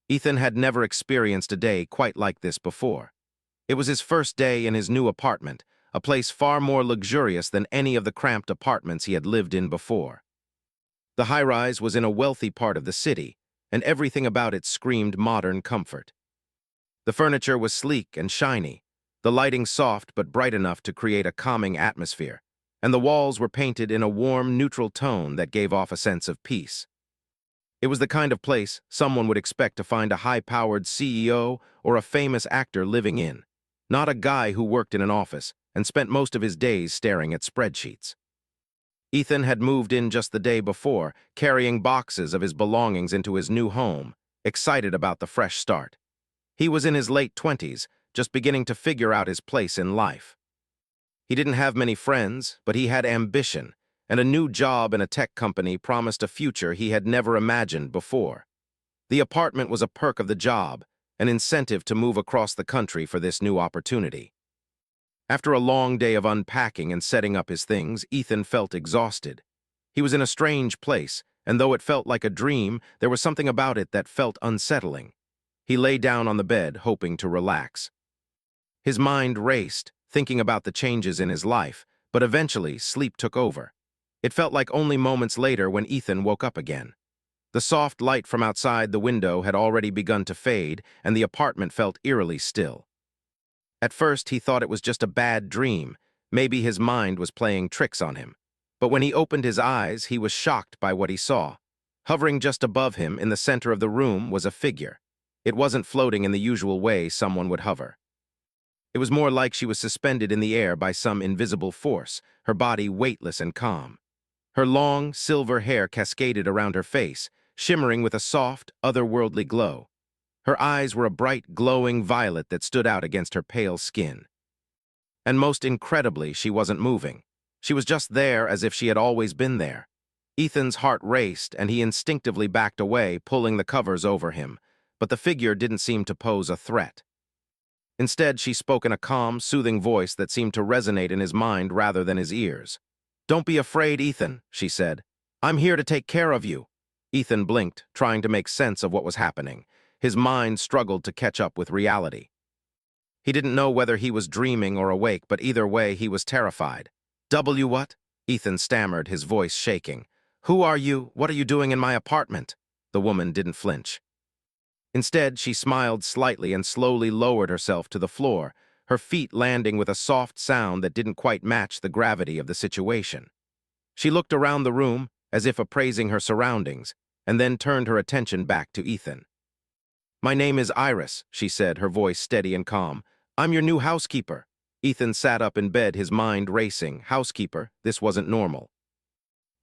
Ethan had never experienced a day quite like this before. It was his first day in his new apartment, a place far more luxurious than any of the cramped apartments he had lived in before. The high-rise was in a wealthy part of the city, and everything about it screamed modern comfort. The furniture was sleek and shiny, the lighting soft but bright enough to create a calming atmosphere, and the walls were painted in a warm, neutral tone that gave off a sense of peace. It was the kind of place someone would expect to find a high-powered CEO or a famous actor living in, not a guy who worked in an office and spent most of his days staring at spreadsheets. Ethan had moved in just the day before, carrying boxes of his belongings into his new home, excited about the fresh start. He was in his late 20s, just beginning to figure out his place in life. He didn't have many friends, but he had ambition, and a new job in a tech company promised a future he had never imagined before. The apartment was a perk of the job, an incentive to move across the country for this new opportunity. After a long day of unpacking and setting up his things, Ethan felt exhausted. He was in a strange place, and though it felt like a dream, there was something about it that felt unsettling. He lay down on the bed, hoping to relax. His mind raced, thinking about the changes in his life, but eventually sleep took over. It felt like only moments later when Ethan woke up again. The soft light from outside the window had already begun to fade, and the apartment felt eerily still. At first, he thought it was just a bad dream. Maybe his mind was playing tricks on him. But when he opened his eyes, he was shocked by what he saw. Hovering just above him in the center of the room was a figure. It wasn't floating in the usual way someone would hover. It was more like she was suspended in the air by some invisible force, her body weightless and calm. Her long, silver hair cascaded around her face, shimmering with a soft, otherworldly glow. Her eyes were a bright, glowing violet that stood out against her pale skin. And most incredibly, she wasn't moving. She was just there as if she had always been there. Ethan's heart raced, and he instinctively backed away, pulling the covers over him. But the figure didn't seem to pose a threat. Instead, she spoke in a calm, soothing voice that seemed to resonate in his mind rather than his ears. "Don't be afraid, Ethan," she said. "I'm here to take care of you." Ethan blinked, trying to make sense of what was happening. His mind struggled to catch up with reality. He didn't know whether he was dreaming or awake, but either way, he was terrified. What?" Ethan stammered, his voice shaking. "Who are you? What are you doing in my apartment?" The woman didn't flinch. Instead, she smiled slightly and slowly lowered herself to the floor, her feet landing with a soft sound that didn't quite match the gravity of the situation. She looked around the room, as if appraising her surroundings, and then turned her attention back to Ethan. "My name is Iris," she said, her voice steady and calm. "I'm your new housekeeper." Ethan sat up in bed, his mind racing. Housekeeper? This wasn't normal.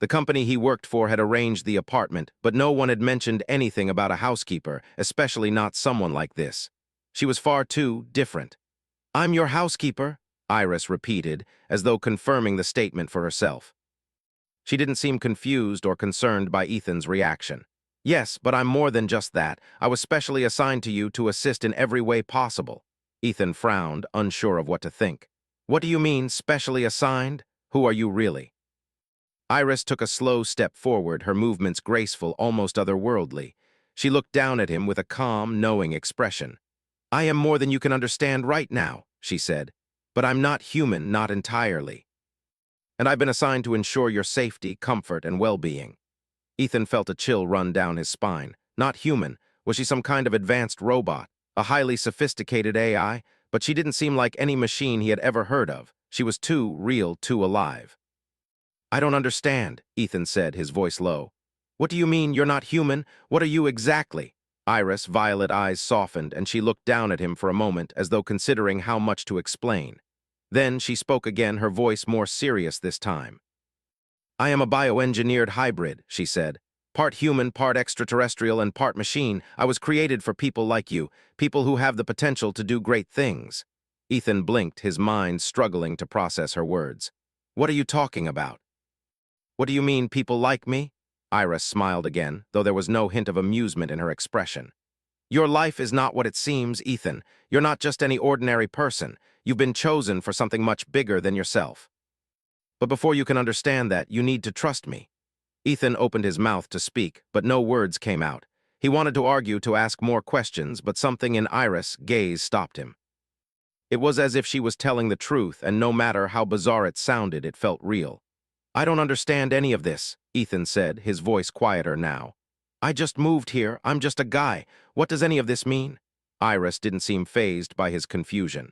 The company he worked for had arranged the apartment, but no one had mentioned anything about a housekeeper, especially not someone like this. She was far too different. "I'm your housekeeper," Iris repeated, as though confirming the statement for herself. She didn't seem confused or concerned by Ethan's reaction. "Yes, but I'm more than just that. I was specially assigned to you to assist in every way possible." Ethan frowned, unsure of what to think. "What do you mean, specially assigned? Who are you really?" Iris took a slow step forward, her movements graceful, almost otherworldly. She looked down at him with a calm, knowing expression. "I am more than you can understand right now," she said. "But I'm not human, not entirely. And I've been assigned to ensure your safety, comfort, and well-being." Ethan felt a chill run down his spine. Not human. Was she some kind of advanced robot? A highly sophisticated AI? But she didn't seem like any machine he had ever heard of. She was too real, too alive. "I don't understand," Ethan said, his voice low. "What do you mean you're not human? What are you exactly?" Iris' violet eyes softened, and she looked down at him for a moment, as though considering how much to explain. Then she spoke again, her voice more serious this time. "I am a bioengineered hybrid," she said. "Part human, part extraterrestrial, and part machine. I was created for people like you, people who have the potential to do great things." Ethan blinked, his mind struggling to process her words. "What are you talking about?" "What do you mean, people like me?" Iris smiled again, though there was no hint of amusement in her expression. "Your life is not what it seems, Ethan. You're not just any ordinary person. You've been chosen for something much bigger than yourself. But before you can understand that, you need to trust me." Ethan opened his mouth to speak, but no words came out. He wanted to argue, to ask more questions, but something in Iris' gaze stopped him. It was as if she was telling the truth, and no matter how bizarre it sounded, it felt real. "I don't understand any of this," Ethan said, his voice quieter now. "I just moved here. I'm just a guy. What does any of this mean?" Iris didn't seem fazed by his confusion.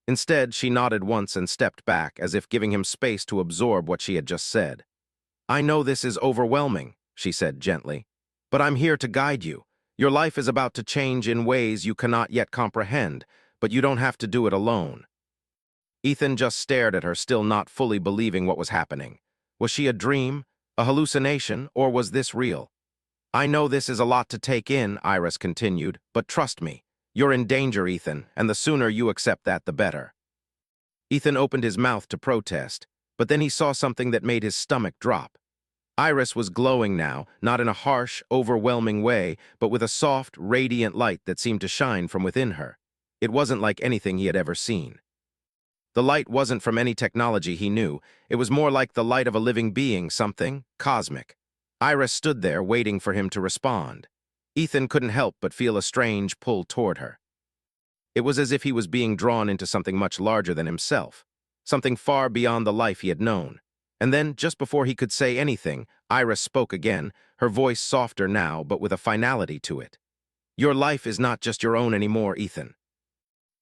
Instead, she nodded once and stepped back, as if giving him space to absorb what she had just said. "I know this is overwhelming," she said gently, "but I'm here to guide you. Your life is about to change in ways you cannot yet comprehend, but you don't have to do it alone." Ethan just stared at her, still not fully believing what was happening. Was she a dream, a hallucination, or was this real? "I know this is a lot to take in," Iris continued, "but trust me. You're in danger, Ethan, and the sooner you accept that, the better." Ethan opened his mouth to protest, but then he saw something that made his stomach drop. Iris was glowing now, not in a harsh, overwhelming way, but with a soft, radiant light that seemed to shine from within her. It wasn't like anything he had ever seen. The light wasn't from any technology he knew. It was more like the light of a living being, something cosmic. Iris stood there, waiting for him to respond. Ethan couldn't help but feel a strange pull toward her. It was as if he was being drawn into something much larger than himself, something far beyond the life he had known. And then, just before he could say anything, Iris spoke again, her voice softer now, but with a finality to it. "Your life is not just your own anymore, Ethan.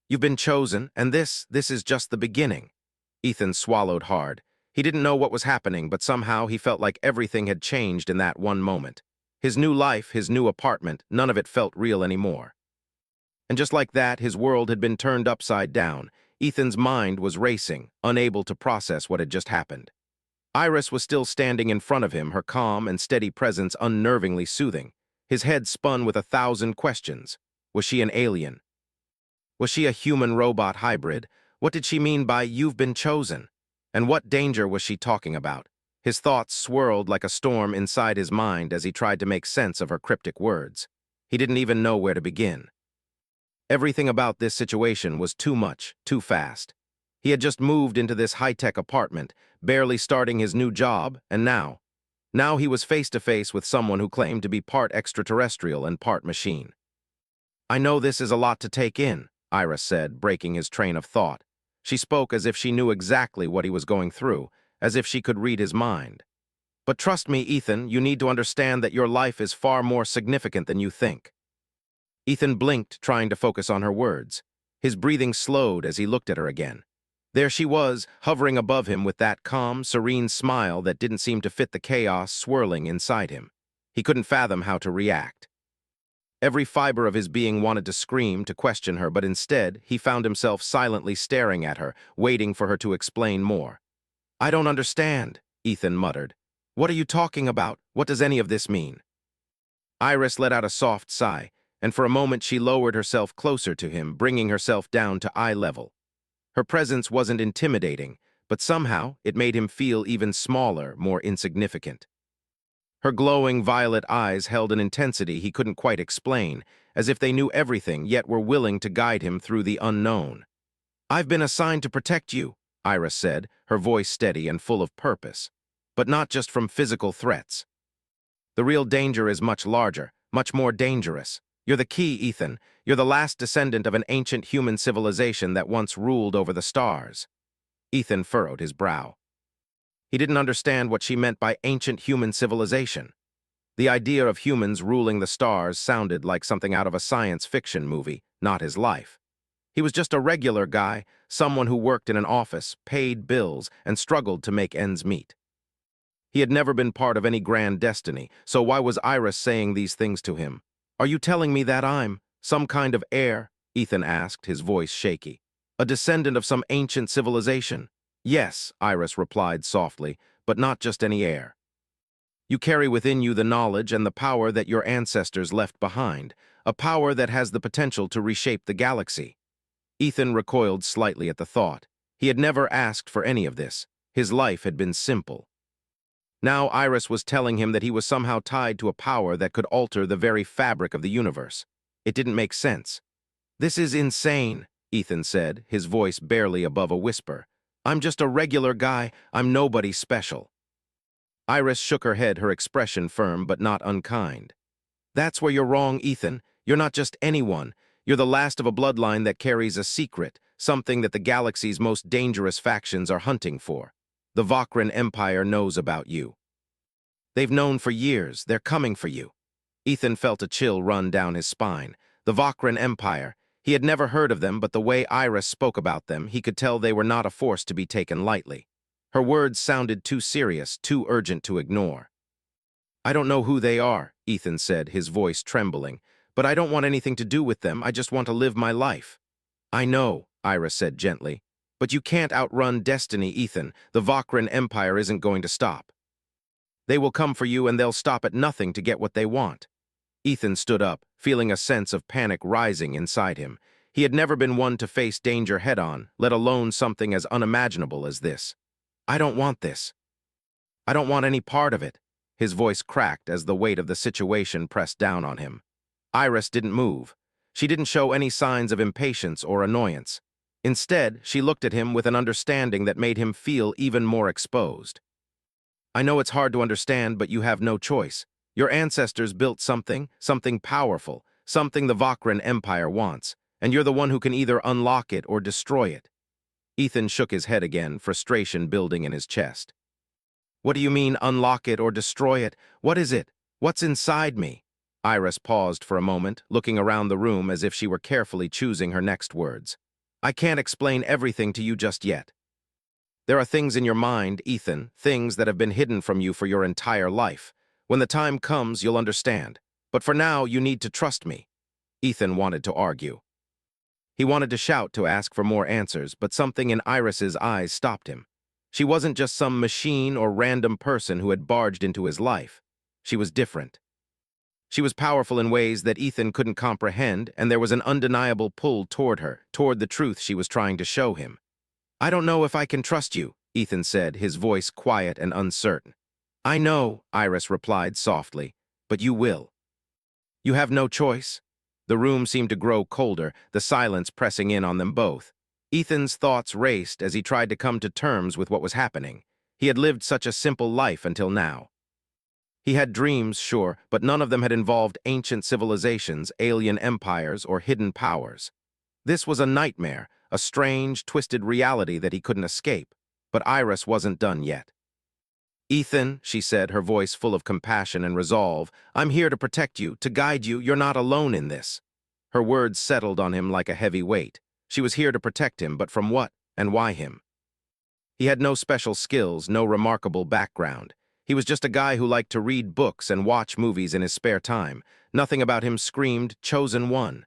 You've been chosen, and this is just the beginning." Ethan swallowed hard. He didn't know what was happening, but somehow he felt like everything had changed in that one moment. His new life, his new apartment, none of it felt real anymore. And just like that, his world had been turned upside down. Ethan's mind was racing, unable to process what had just happened. Iris was still standing in front of him, her calm and steady presence unnervingly soothing. His head spun with 1,000 questions. Was she an alien? Was she a human-robot hybrid? What did she mean by "you've been chosen"? And what danger was she talking about? His thoughts swirled like a storm inside his mind as he tried to make sense of her cryptic words. He didn't even know where to begin. Everything about this situation was too much, too fast. He had just moved into this high-tech apartment, barely starting his new job, and now he was face to face with someone who claimed to be part extraterrestrial and part machine. "I know this is a lot to take in," Iris said, breaking his train of thought. She spoke as if she knew exactly what he was going through, as if she could read his mind. "But trust me, Ethan, you need to understand that your life is far more significant than you think." Ethan blinked, trying to focus on her words. His breathing slowed as he looked at her again. There she was, hovering above him with that calm, serene smile that didn't seem to fit the chaos swirling inside him. He couldn't fathom how to react. Every fiber of his being wanted to scream, to question her, but instead, he found himself silently staring at her, waiting for her to explain more. "I don't understand," Ethan muttered. "What are you talking about? What does any of this mean?" Iris let out a soft sigh, and for a moment she lowered herself closer to him, bringing herself down to eye level. Her presence wasn't intimidating, but somehow it made him feel even smaller, more insignificant. Her glowing violet eyes held an intensity he couldn't quite explain, as if they knew everything yet were willing to guide him through the unknown. "I've been assigned to protect you," Iris said, her voice steady and full of purpose. "But not just from physical threats. The real danger is much larger, much more dangerous. You're the key, Ethan. You're the last descendant of an ancient human civilization that once ruled over the stars." Ethan furrowed his brow. He didn't understand what she meant by ancient human civilization. The idea of humans ruling the stars sounded like something out of a science fiction movie, not his life. He was just a regular guy, someone who worked in an office, paid bills, and struggled to make ends meet. He had never been part of any grand destiny, so why was Iris saying these things to him? "Are you telling me that I'm some kind of heir?" Ethan asked, his voice shaky. "A descendant of some ancient civilization?" "Yes," Iris replied softly, "but not just any heir. You carry within you the knowledge and the power that your ancestors left behind, a power that has the potential to reshape the galaxy." Ethan recoiled slightly at the thought. He had never asked for any of this. His life had been simple. Now Iris was telling him that he was somehow tied to a power that could alter the very fabric of the universe. It didn't make sense. "This is insane," Ethan said, his voice barely above a whisper. "I'm just a regular guy. I'm nobody special." Iris shook her head, her expression firm but not unkind. That's where you're wrong, Ethan. You're not just anyone. You're the last of a bloodline that carries a secret, something that the galaxy's most dangerous factions are hunting for. The Vokran Empire knows about you. They've known for years. They're coming for you. Ethan felt a chill run down his spine. The Vokran Empire. He had never heard of them, but the way Iris spoke about them, he could tell they were not a force to be taken lightly. Her words sounded too serious, too urgent to ignore. I don't know who they are, Ethan said, his voice trembling, but I don't want anything to do with them. I just want to live my life. I know, Iris said gently, but you can't outrun destiny, Ethan. The Vokran Empire isn't going to stop. They will come for you and they'll stop at nothing to get what they want. Ethan stood up, feeling a sense of panic rising inside him. He had never been one to face danger head-on, let alone something as unimaginable as this. I don't want this. I don't want any part of it. His voice cracked as the weight of the situation pressed down on him. Iris didn't move. She didn't show any signs of impatience or annoyance. Instead, she looked at him with an understanding that made him feel even more exposed. I know it's hard to understand, but you have no choice. Your ancestors built something powerful, something the Vokran Empire wants, and you're the one who can either unlock it or destroy it. Ethan shook his head again, frustration building in his chest. What do you mean, unlock it or destroy it? What is it? What's inside me? Iris paused for a moment, looking around the room as if she were carefully choosing her next words. I can't explain everything to you just yet. There are things in your mind, Ethan, things that have been hidden from you for your entire life. When the time comes, you'll understand. But for now, you need to trust me. Ethan wanted to argue. He wanted to shout to ask for more answers, but something in Iris's eyes stopped him. She wasn't just some machine or random person who had barged into his life. She was different. She was powerful in ways that Ethan couldn't comprehend, and there was an undeniable pull toward her, toward the truth she was trying to show him. I don't know if I can trust you, Ethan said, his voice quiet and uncertain. I know, Iris replied softly, but you will. You have no choice. The room seemed to grow colder, the silence pressing in on them both. Ethan's thoughts raced as he tried to come to terms with what was happening. He had lived such a simple life until now. He had dreams, sure, but none of them had involved ancient civilizations, alien empires, or hidden powers. This was a nightmare, a strange, twisted reality that he couldn't escape. But Iris wasn't done yet. Ethan, she said, her voice full of compassion and resolve, I'm here to protect you, to guide you. You're not alone in this. Her words settled on him like a heavy weight. She was here to protect him, but from what and why him? He had no special skills, no remarkable background. He was just a guy who liked to read books and watch movies in his spare time. Nothing about him screamed, chosen one.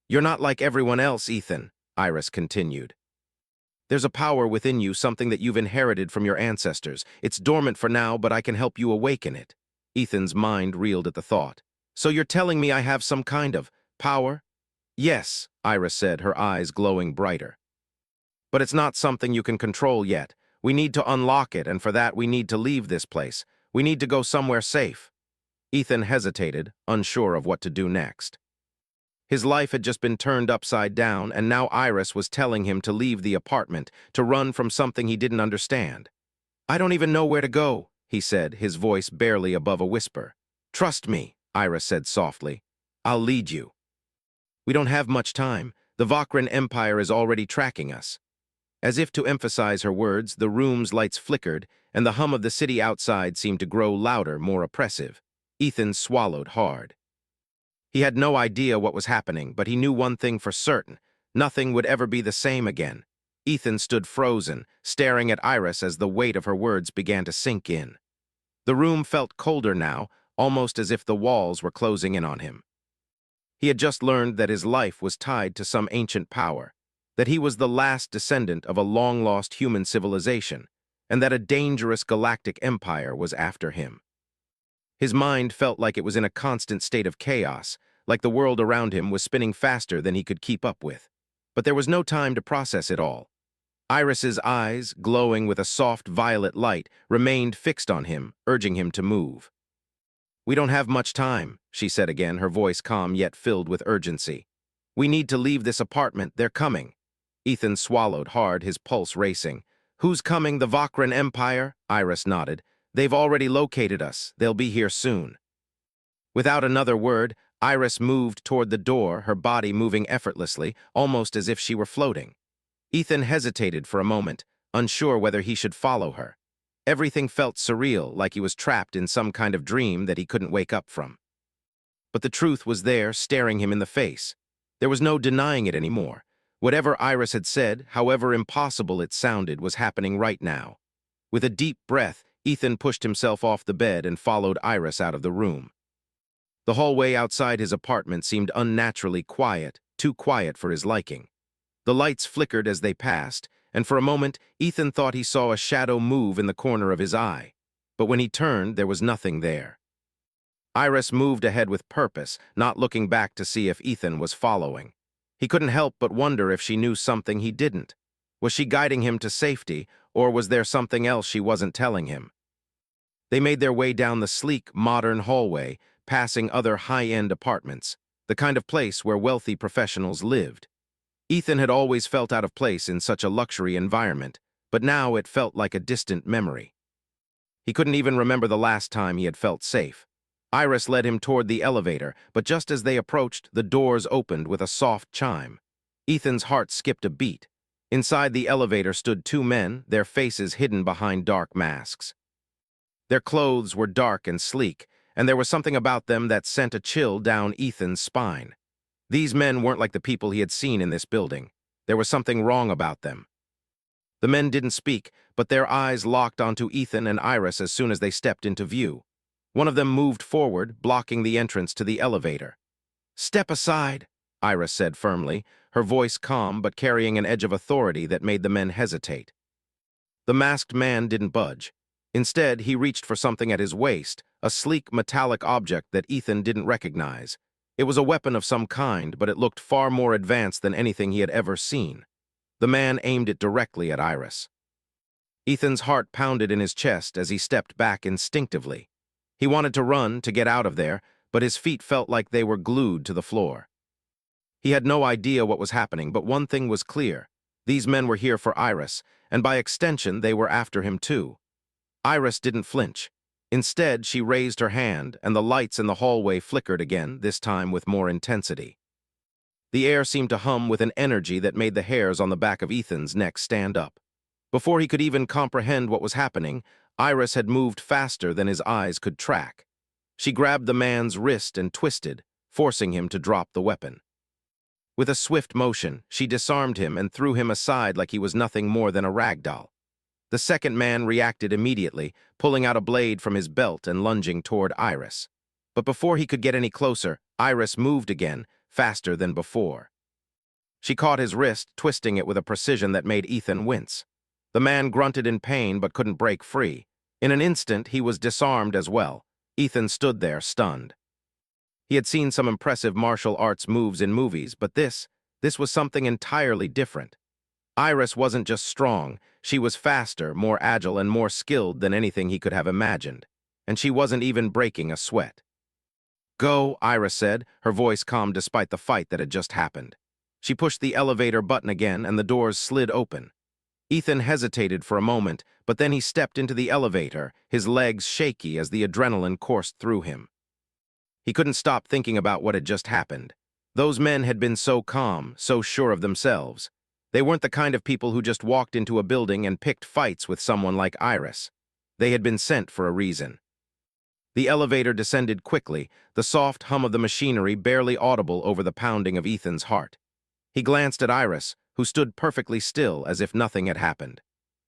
You're not like everyone else, Ethan, Iris continued. There's a power within you, something that you've inherited from your ancestors. It's dormant for now, but I can help you awaken it. Ethan's mind reeled at the thought. So you're telling me I have some kind of power? Yes, Iris said, her eyes glowing brighter. But it's not something you can control yet. We need to unlock it, and for that we need to leave this place. We need to go somewhere safe. Ethan hesitated, unsure of what to do next. His life had just been turned upside down, and now Iris was telling him to leave the apartment, to run from something he didn't understand. I don't even know where to go, he said, his voice barely above a whisper. Trust me, Iris said softly. I'll lead you. We don't have much time. The Vokran Empire is already tracking us. As if to emphasize her words, the room's lights flickered, and the hum of the city outside seemed to grow louder, more oppressive. Ethan swallowed hard. He had no idea what was happening, but he knew one thing for certain. Nothing would ever be the same again. Ethan stood frozen, staring at Iris as the weight of her words began to sink in. The room felt colder now, almost as if the walls were closing in on him. He had just learned that his life was tied to some ancient power, that he was the last descendant of a long-lost human civilization, and that a dangerous galactic empire was after him. His mind felt like it was in a constant state of chaos, like the world around him was spinning faster than he could keep up with. But there was no time to process it all. Iris's eyes, glowing with a soft violet light, remained fixed on him, urging him to move. We don't have much time, she said again, her voice calm yet filled with urgency. We need to leave this apartment. They're coming. Ethan swallowed hard, his pulse racing. Who's coming? The Vokran Empire? Iris nodded. They've already located us. They'll be here soon. Without another word, Iris moved toward the door, her body moving effortlessly, almost as if she were floating. Ethan hesitated for a moment, unsure whether he should follow her. Everything felt surreal, like he was trapped in some kind of dream that he couldn't wake up from. But the truth was there, staring him in the face. There was no denying it anymore. Whatever Iris had said, however impossible it sounded, was happening right now. With a deep breath, Ethan pushed himself off the bed and followed Iris out of the room. The hallway outside his apartment seemed unnaturally quiet, too quiet for his liking. The lights flickered as they passed, and for a moment, Ethan thought he saw a shadow move in the corner of his eye. But when he turned, there was nothing there. Iris moved ahead with purpose, not looking back to see if Ethan was following. He couldn't help but wonder if she knew something he didn't. Was she guiding him to safety, or was there something else she wasn't telling him? They made their way down the sleek, modern hallway, passing other high-end apartments, the kind of place where wealthy professionals lived. Ethan had always felt out of place in such a luxury environment, but now it felt like a distant memory. He couldn't even remember the last time he had felt safe. Iris led him toward the elevator, but just as they approached, the doors opened with a soft chime. Ethan's heart skipped a beat. Inside the elevator stood two men, their faces hidden behind dark masks. Their clothes were dark and sleek, and there was something about them that sent a chill down Ethan's spine. These men weren't like the people he had seen in this building. There was something wrong about them. The men didn't speak, but their eyes locked onto Ethan and Iris as soon as they stepped into view. One of them moved forward, blocking the entrance to the elevator. "Step aside," Iris said firmly, her voice calm but carrying an edge of authority that made the men hesitate. The masked man didn't budge. Instead, he reached for something at his waist, a sleek metallic object that Ethan didn't recognize. It was a weapon of some kind, but it looked far more advanced than anything he had ever seen. The man aimed it directly at Iris. Ethan's heart pounded in his chest as he stepped back instinctively. He wanted to run, to get out of there, but his feet felt like they were glued to the floor. He had no idea what was happening, but one thing was clear. These men were here for Iris, and by extension, they were after him too. Iris didn't flinch. Instead, she raised her hand, and the lights in the hallway flickered again, this time with more intensity. The air seemed to hum with an energy that made the hairs on the back of Ethan's neck stand up. Before he could even comprehend what was happening, Iris had moved faster than his eyes could track. She grabbed the man's wrist and twisted, forcing him to drop the weapon. With a swift motion, she disarmed him and threw him aside like he was nothing more than a rag doll. The second man reacted immediately, pulling out a blade from his belt and lunging toward Iris. But before he could get any closer, Iris moved again, faster than before. She caught his wrist, twisting it with a precision that made Ethan wince. The man grunted in pain but couldn't break free. In an instant, he was disarmed as well. Ethan stood there, stunned. He had seen some impressive martial arts moves in movies, but this was something entirely different. Iris wasn't just strong, she was faster, more agile, and more skilled than anything he could have imagined. And she wasn't even breaking a sweat. "Go," Iris said, her voice calm despite the fight that had just happened. She pushed the elevator button again, and the doors slid open. Ethan hesitated for a moment, but then he stepped into the elevator, his legs shaky as the adrenaline coursed through him. He couldn't stop thinking about what had just happened. Those men had been so calm, so sure of themselves. They weren't the kind of people who just walked into a building and picked fights with someone like Iris. They had been sent for a reason. The elevator descended quickly, the soft hum of the machinery barely audible over the pounding of Ethan's heart. He glanced at Iris, who stood perfectly still as if nothing had happened.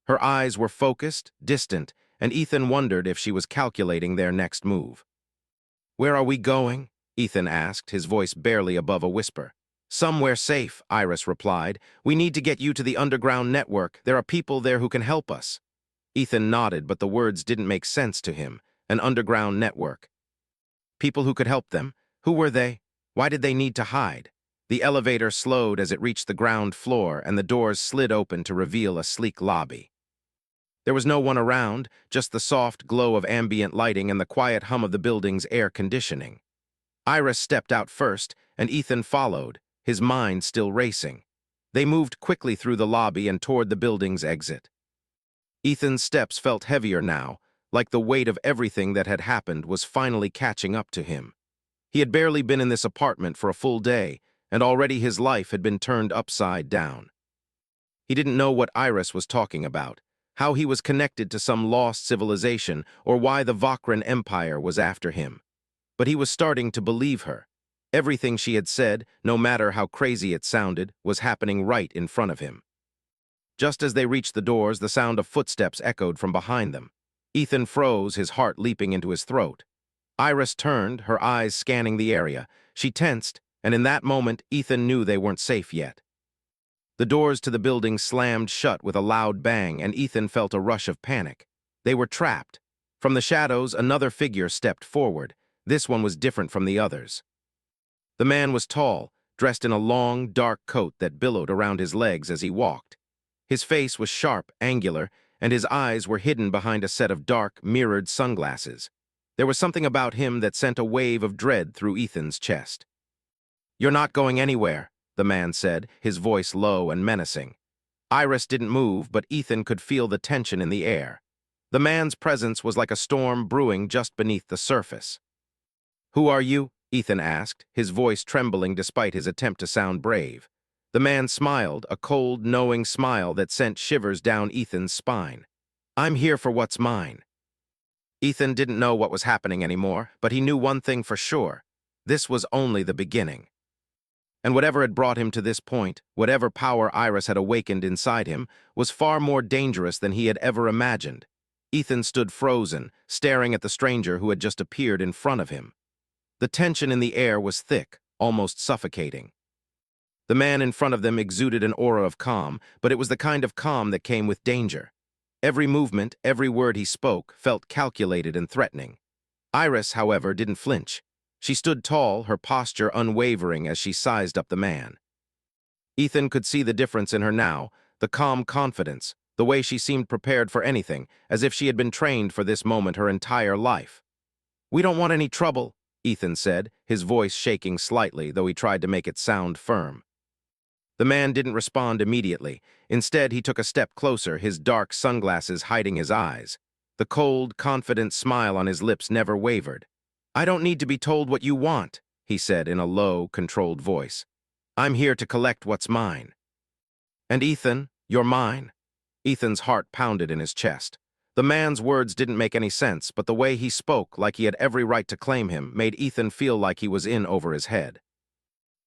Her eyes were focused, distant, and Ethan wondered if she was calculating their next move. "Where are we going?" Ethan asked, his voice barely above a whisper. "Somewhere safe," Iris replied. "We need to get you to the underground network. There are people there who can help us." Ethan nodded, but the words didn't make sense to him. An underground network. People who could help them? Who were they? Why did they need to hide? The elevator slowed as it reached the ground floor, and the doors slid open to reveal a sleek lobby. There was no one around, just the soft glow of ambient lighting and the quiet hum of the building's air conditioning. Iris stepped out first, and Ethan followed, his mind still racing. They moved quickly through the lobby and toward the building's exit. Ethan's steps felt heavier now, like the weight of everything that had happened was finally catching up to him. He had barely been in this apartment for a full day, and already his life had been turned upside down. He didn't know what Iris was talking about, how he was connected to some lost civilization, or why the Vakran Empire was after him. But he was starting to believe her. Everything she had said, no matter how crazy it sounded, was happening right in front of him. Just as they reached the doors, the sound of footsteps echoed from behind them. Ethan froze, his heart leaping into his throat. Iris turned, her eyes scanning the area. She tensed, and in that moment, Ethan knew they weren't safe yet. The doors to the building slammed shut with a loud bang, and Ethan felt a rush of panic. They were trapped. From the shadows, another figure stepped forward. This one was different from the others. The man was tall, dressed in a long, dark coat that billowed around his legs as he walked. His face was sharp, angular, and his eyes were hidden behind a set of dark, mirrored sunglasses. There was something about him that sent a wave of dread through Ethan's chest. "You're not going anywhere," the man said, his voice low and menacing. Iris didn't move, but Ethan could feel the tension in the air. The man's presence was like a storm brewing just beneath the surface. "Who are you?" Ethan asked, his voice trembling despite his attempt to sound brave. The man smiled, a cold, knowing smile that sent shivers down Ethan's spine. "I'm here for what's mine." Ethan didn't know what was happening anymore, but he knew one thing for sure. This was only the beginning. And whatever had brought him to this point, whatever power Iris had awakened inside him, was far more dangerous than he had ever imagined. Ethan stood frozen, staring at the stranger who had just appeared in front of him. The tension in the air was thick, almost suffocating. The man in front of them exuded an aura of calm, but it was the kind of calm that came with danger. Every movement, every word he spoke, felt calculated and threatening. Iris, however, didn't flinch. She stood tall, her posture unwavering as she sized up the man. Ethan could see the difference in her now, the calm confidence, the way she seemed prepared for anything, as if she had been trained for this moment her entire life. "We don't want any trouble," Ethan said, his voice shaking slightly, though he tried to make it sound firm. The man didn't respond immediately. Instead, he took a step closer, his dark sunglasses hiding his eyes. The cold, confident smile on his lips never wavered. "I don't need to be told what you want," he said in a low, controlled voice. "I'm here to collect what's mine." "And Ethan, you're mine?" Ethan's heart pounded in his chest. The man's words didn't make any sense, but the way he spoke, like he had every right to claim him, made Ethan feel like he was in over his head.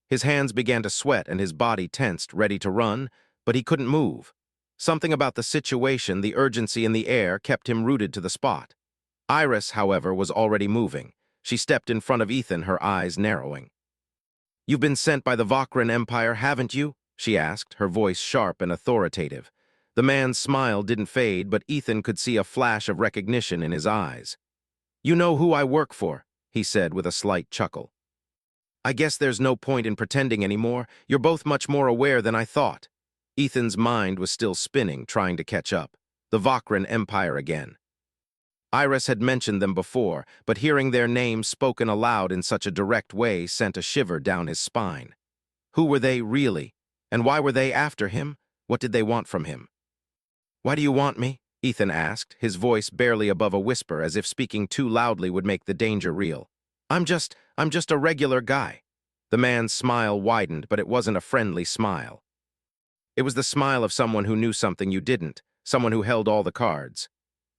His hands began to sweat and his body tensed, ready to run, but he couldn't move. Something about the situation, the urgency in the air, kept him rooted to the spot. Iris, however, was already moving. She stepped in front of Ethan, her eyes narrowing. "You've been sent by the Vakran Empire, haven't you?" she asked, her voice sharp and authoritative. The man's smile didn't fade, but Ethan could see a flash of recognition in his eyes. "You know who I work for," he said with a slight chuckle. "I guess there's no point in pretending anymore. You're both much more aware than I thought." Ethan's mind was still spinning, trying to catch up. The Vakran Empire again. Iris had mentioned them before, but hearing their names spoken aloud in such a direct way sent a shiver down his spine. Who were they, really? And why were they after him? What did they want from him? "Why do you want me?" Ethan asked, his voice barely above a whisper, as if speaking too loudly would make the danger real. I'm just a regular guy." The man's smile widened, but it wasn't a friendly smile. It was the smile of someone who knew something you didn't, someone who held all the cards.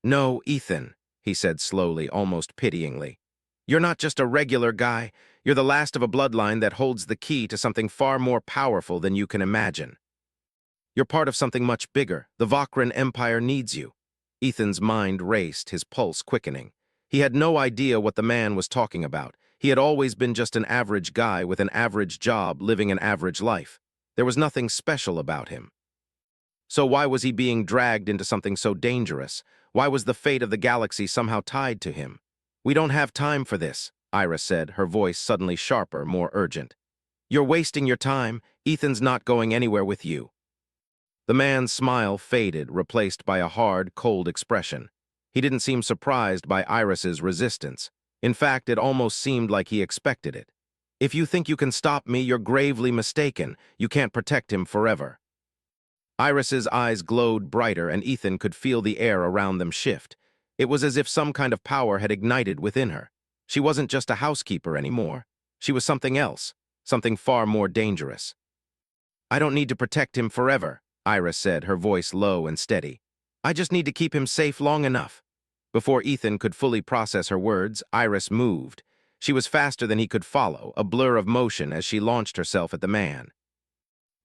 "No, Ethan," he said slowly, almost pityingly. "You're not just a regular guy. You're the last of a bloodline that holds the key to something far more powerful than you can imagine. You're part of something much bigger. The Vakran Empire needs you." Ethan's mind raced, his pulse quickening. He had no idea what the man was talking about. He had always been just an average guy with an average job, living an average life. There was nothing special about him. So why was he being dragged into something so dangerous? Why was the fate of the galaxy somehow tied to him? "We don't have time for this," Iris said, her voice suddenly sharper, more urgent. "You're wasting your time. Ethan's not going anywhere with you." The man's smile faded, replaced by a hard, cold expression. He didn't seem surprised by Iris's resistance. In fact, it almost seemed like he expected it. "If you think you can stop me, you're gravely mistaken. You can't protect him forever." Iris's eyes glowed brighter, and Ethan could feel the air around them shift. It was as if some kind of power had ignited within her. She wasn't just a housekeeper anymore. She was something else, something far more dangerous. "I don't need to protect him forever," Iris said, her voice low and steady. "I just need to keep him safe long enough." Before Ethan could fully process her words, Iris moved. She was faster than he could follow, a blur of motion as she launched herself at the man.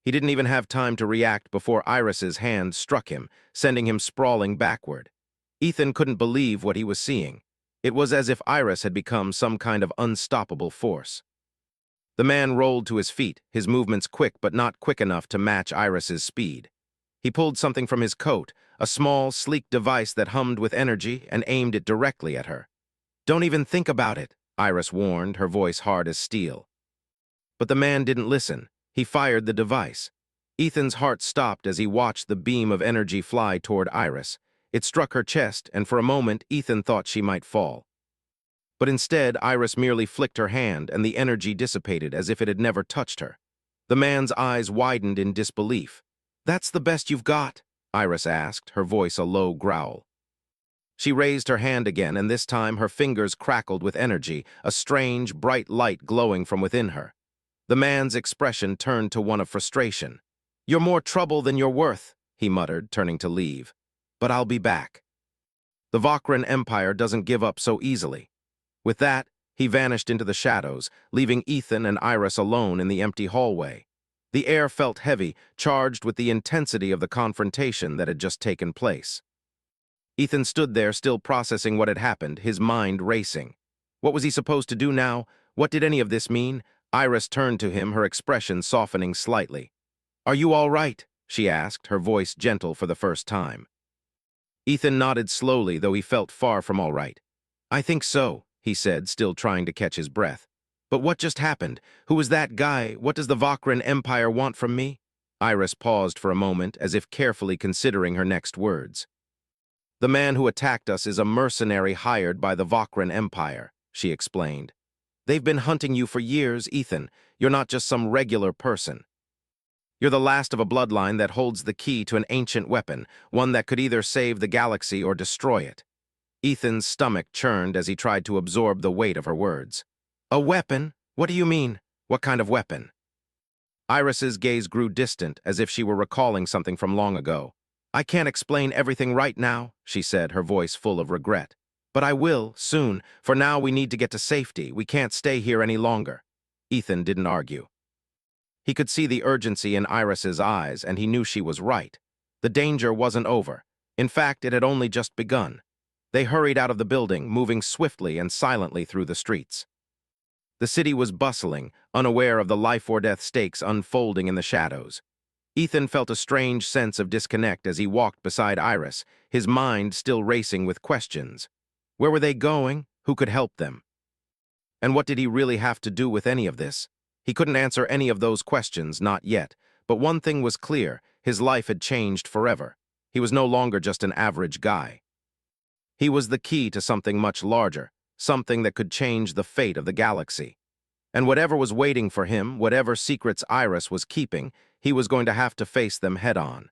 He didn't even have time to react before Iris's hand struck him, sending him sprawling backward. Ethan couldn't believe what he was seeing. It was as if Iris had become some kind of unstoppable force. The man rolled to his feet, his movements quick but not quick enough to match Iris's speed. He pulled something from his coat, a small, sleek device that hummed with energy, and aimed it directly at her. "Don't even think about it," Iris warned, her voice hard as steel. But the man didn't listen. He fired the device. Ethan's heart stopped as he watched the beam of energy fly toward Iris. It struck her chest, and for a moment, Ethan thought she might fall. But instead, Iris merely flicked her hand, and the energy dissipated as if it had never touched her. The man's eyes widened in disbelief. "That's the best you've got?" Iris asked, her voice a low growl. She raised her hand again, and this time her fingers crackled with energy, a strange, bright light glowing from within her. The man's expression turned to one of frustration. "You're more trouble than you're worth," he muttered, turning to leave. "But I'll be back." The Vokran Empire doesn't give up so easily. With that, he vanished into the shadows, leaving Ethan and Iris alone in the empty hallway. The air felt heavy, charged with the intensity of the confrontation that had just taken place. Ethan stood there, still processing what had happened, his mind racing. What was he supposed to do now? What did any of this mean? Iris turned to him, her expression softening slightly. "Are you all right?" she asked, her voice gentle for the first time. Ethan nodded slowly, though he felt far from all right. "I think so," he said, still trying to catch his breath. "But what just happened? Who was that guy? What does the Vokran Empire want from me?" Iris paused for a moment, as if carefully considering her next words. "The man who attacked us is a mercenary hired by the Vokran Empire," she explained. "They've been hunting you for years, Ethan. You're not just some regular person. You're the last of a bloodline that holds the key to an ancient weapon, one that could either save the galaxy or destroy it." Ethan's stomach churned as he tried to absorb the weight of her words. "A weapon? What do you mean? What kind of weapon?" Iris's gaze grew distant, as if she were recalling something from long ago. "I can't explain everything right now," she said, her voice full of regret. "But I will, soon. For now, we need to get to safety. We can't stay here any longer." Ethan didn't argue. He could see the urgency in Iris's eyes, and he knew she was right. The danger wasn't over. In fact, it had only just begun. They hurried out of the building, moving swiftly and silently through the streets. The city was bustling, unaware of the life-or-death stakes unfolding in the shadows. Ethan felt a strange sense of disconnect as he walked beside Iris, his mind still racing with questions. Where were they going? Who could help them? And what did he really have to do with any of this? He couldn't answer any of those questions, not yet. But one thing was clear: his life had changed forever. He was no longer just an average guy. He was the key to something much larger, something that could change the fate of the galaxy. And whatever was waiting for him, whatever secrets Iris was keeping, he was going to have to face them head-on.